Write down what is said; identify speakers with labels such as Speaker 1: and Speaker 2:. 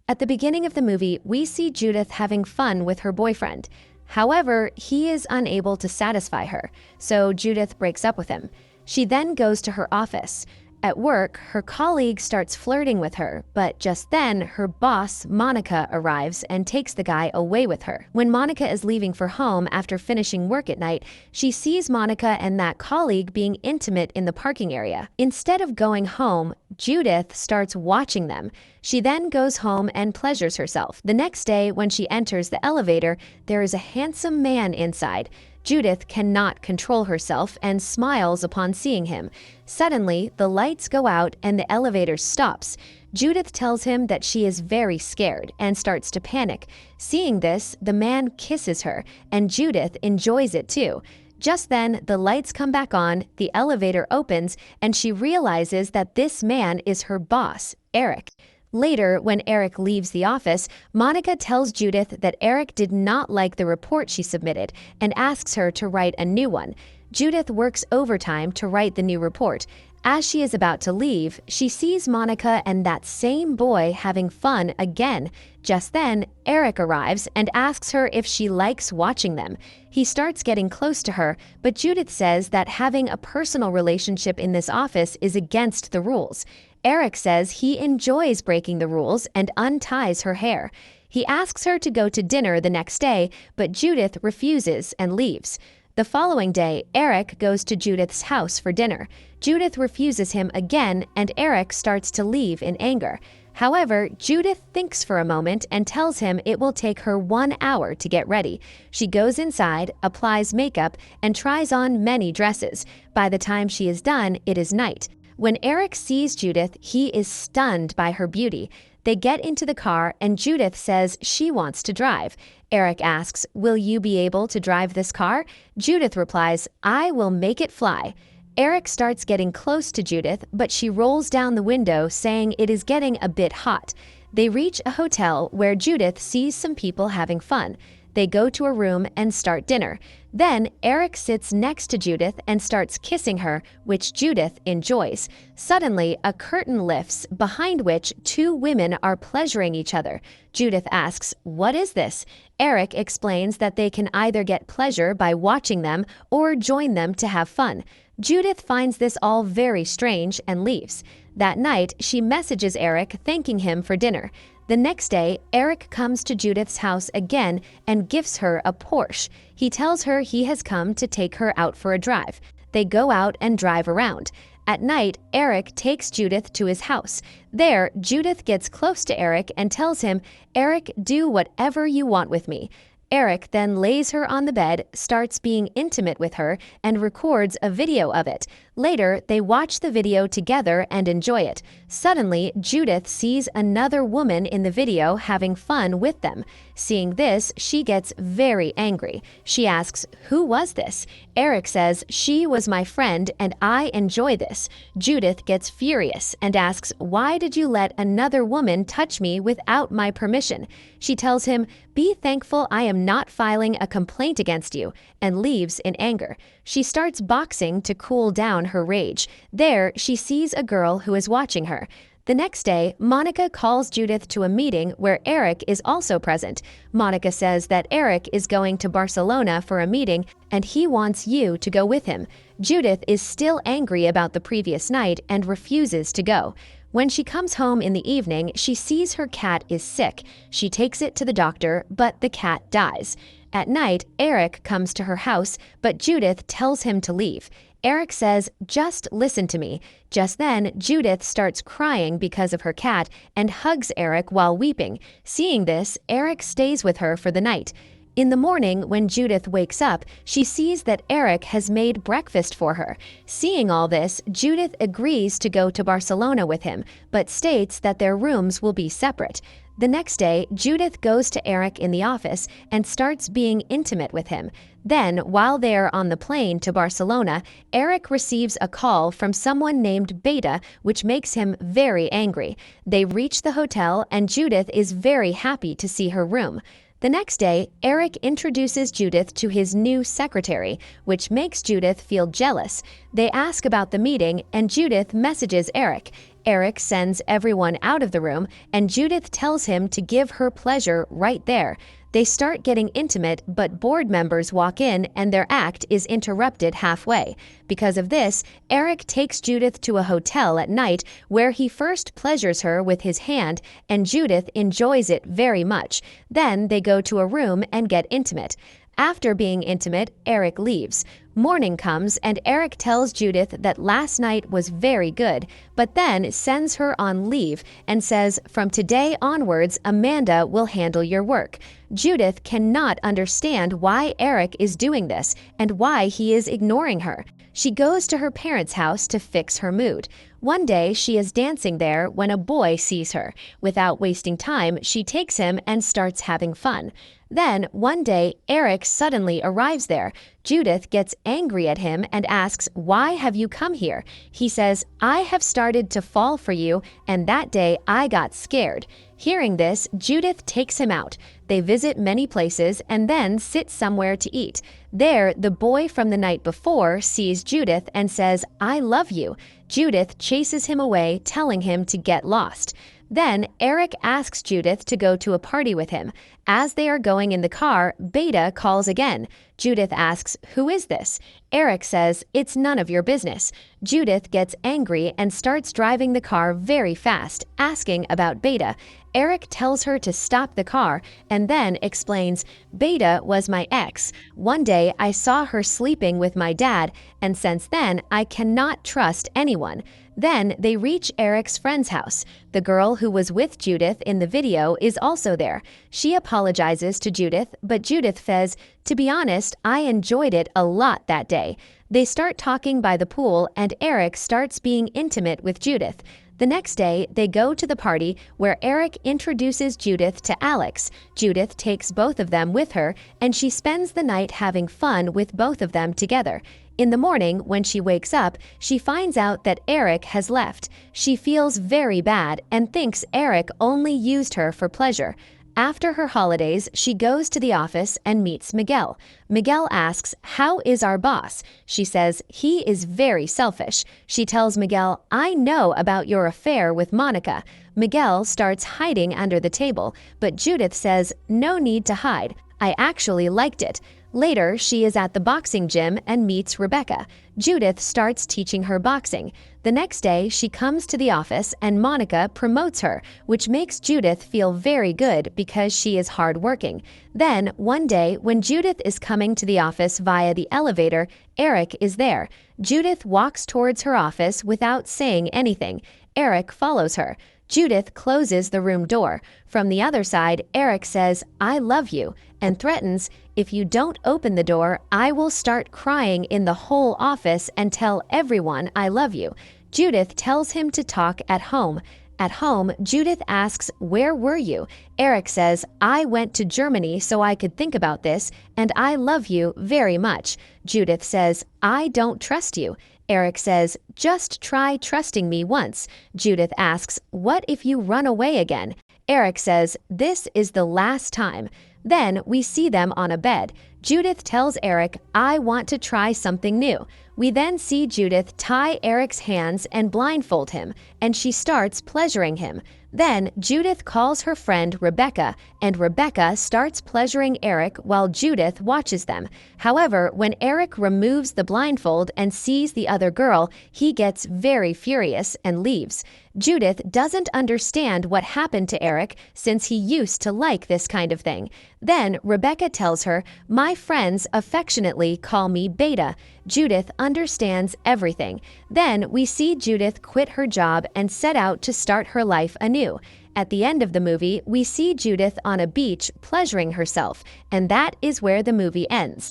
Speaker 1: At the beginning of the movie, we see Judith having fun with her boyfriend. However, he is unable to satisfy her, so Judith breaks up with him. She then goes to her office. At work, her colleague starts flirting with her, but just then, her boss, Monica, arrives and takes the guy away with her. When Monica is leaving for home after finishing work at night, she sees Monica and that colleague being intimate in the parking area. Instead of going home, Judith starts watching them. She then goes home and pleasures herself. The next day, when she enters the elevator, there is a handsome man inside. Judith cannot control herself and smiles upon seeing him. Suddenly, the lights go out and the elevator stops. Judith tells him that she is very scared and starts to panic. Seeing this, the man kisses her, and Judith enjoys it too. Just then, the lights come back on, the elevator opens, and she realizes that this man is her boss, Eric. Later, when Eric leaves the office, Monica tells Judith that Eric did not like the report she submitted and asks her to write a new one. Judith works overtime to write the new report. As she is about to leave, she sees Monica and that same boy having fun again. Just then, Eric arrives and asks her if she likes watching them. He starts getting close to her, but Judith says that having a personal relationship in this office is against the rules. Eric says he enjoys breaking the rules and unties her hair. He asks her to go to dinner the next day, but Judith refuses and leaves. The following day, Eric goes to Judith's house for dinner. Judith refuses him again, and Eric starts to leave in anger. However, Judith thinks for a moment and tells him it will take her 1 hour to get ready. She goes inside, applies makeup, and tries on many dresses. By the time she is done, it is night. When Eric sees Judith, he is stunned by her beauty. They get into the car and Judith says she wants to drive. Eric asks, "Will you be able to drive this car?" Judith replies, "I will make it fly." Eric starts getting close to Judith, but she rolls down the window saying it is getting a bit hot. They reach a hotel where Judith sees some people having fun. They go to a room and start dinner. Then Eric sits next to Judith and starts kissing her, which Judith enjoys. Suddenly, a curtain lifts, behind which 2 women are pleasuring each other. Judith asks, "What is this?" Eric explains that they can either get pleasure by watching them or join them to have fun. Judith finds this all very strange and leaves. That night, she messages Eric thanking him for dinner. The next day, Eric comes to Judith's house again and gifts her a Porsche. He tells her he has come to take her out for a drive. They go out and drive around. At night, Eric takes Judith to his house. There, Judith gets close to Eric and tells him, "Eric, do whatever you want with me." Eric then lays her on the bed, starts being intimate with her, and records a video of it. Later, they watch the video together and enjoy it. Suddenly, Judith sees another woman in the video having fun with them. Seeing this, she gets very angry. She asks, "Who was this?" Eric says, "She was my friend and I enjoy this." Judith gets furious and asks, "Why did you let another woman touch me without my permission?" She tells him, "Be thankful I am not filing a complaint against you," and leaves in anger. She starts boxing to cool down her rage. There, she sees a girl who is watching her. The next day, Monica calls Judith to a meeting where Eric is also present. Monica says that Eric is going to Barcelona for a meeting and he wants you to go with him. Judith is still angry about the previous night and refuses to go. When she comes home in the evening, she sees her cat is sick. She takes it to the doctor, but the cat dies. At night, Eric comes to her house, but Judith tells him to leave. Eric says, "Just listen to me." Just then, Judith starts crying because of her cat and hugs Eric while weeping. Seeing this, Eric stays with her for the night. In the morning, when Judith wakes up, she sees that Eric has made breakfast for her. Seeing all this, Judith agrees to go to Barcelona with him, but states that their rooms will be separate. The next day, Judith goes to Eric in the office and starts being intimate with him. Then, while they are on the plane to Barcelona, Eric receives a call from someone named Beta, which makes him very angry. They reach the hotel and Judith is very happy to see her room. The next day, Eric introduces Judith to his new secretary, which makes Judith feel jealous. They ask about the meeting, and Judith messages Eric. Eric sends everyone out of the room, and Judith tells him to give her pleasure right there. They start getting intimate, but board members walk in and their act is interrupted halfway. Because of this, Eric takes Judith to a hotel at night where he first pleasures her with his hand, and Judith enjoys it very much. Then they go to a room and get intimate. After being intimate, Eric leaves. Morning comes and Eric tells Judith that last night was very good, but then sends her on leave and says, "From today onwards, Amanda will handle your work." Judith cannot understand why Eric is doing this and why he is ignoring her. She goes to her parents' house to fix her mood. One day, she is dancing there when a boy sees her. Without wasting time, she takes him and starts having fun. Then, one day, Eric suddenly arrives there. Judith gets angry at him and asks, "Why have you come here?" He says, "I have started to fall for you, and that day I got scared." Hearing this, Judith takes him out. They visit many places and then sit somewhere to eat. There, the boy from the night before sees Judith and says, "I love you." Judith chases him away, telling him to get lost. Then Eric asks Judith to go to a party with him. As they are going in the car, Beta calls again. Judith asks, "Who is this?" Eric says, "It's none of your business." Judith gets angry and starts driving the car very fast, asking about Beta. Eric tells her to stop the car and then explains, "Beta was my ex. One day I saw her sleeping with my dad, and since then I cannot trust anyone." Then they reach Eric's friend's house. The girl who was with Judith in the video is also there. She apologizes to Judith, but Judith says, "To be honest, I enjoyed it a lot that day." They start talking by the pool and Eric starts being intimate with Judith. The next day, they go to the party where Eric introduces Judith to Alex. Judith takes both of them with her, and she spends the night having fun with both of them together. In the morning, when she wakes up, she finds out that Eric has left. She feels very bad and thinks Eric only used her for pleasure. After her holidays, she goes to the office and meets Miguel. Miguel asks, "How is our boss?" She says, "He is very selfish." She tells Miguel, "I know about your affair with Monica." Miguel starts hiding under the table, but Judith says, "No need to hide. I actually liked it." Later, she is at the boxing gym and meets Rebecca. Judith starts teaching her boxing. The next day, she comes to the office and Monica promotes her, which makes Judith feel very good because she is hardworking. Then, one day, when Judith is coming to the office via the elevator, Eric is there. Judith walks towards her office without saying anything. Eric follows her. Judith closes the room door. From the other side, Eric says, "I love you," and threatens, "If you don't open the door, I will start crying in the whole office and tell everyone I love you." Judith tells him to talk at home. At home, Judith asks, "Where were you?" Eric says, "I went to Germany so I could think about this, and I love you very much." Judith says, "I don't trust you." Eric says, "Just try trusting me once." Judith asks, "What if you run away again?" Eric says, "This is the last time." Then we see them on a bed. Judith tells Eric, "I want to try something new." We then see Judith tie Eric's hands and blindfold him, and she starts pleasuring him. Then Judith calls her friend Rebecca, and Rebecca starts pleasuring Eric while Judith watches them. However, when Eric removes the blindfold and sees the other girl, he gets very furious and leaves. Judith doesn't understand what happened to Eric since he used to like this kind of thing. Then Rebecca tells her, "My friends affectionately call me Beta." Judith understands everything. Then we see Judith quit her job and set out to start her life anew. At the end of the movie, we see Judith on a beach pleasuring herself, and that is where the movie ends.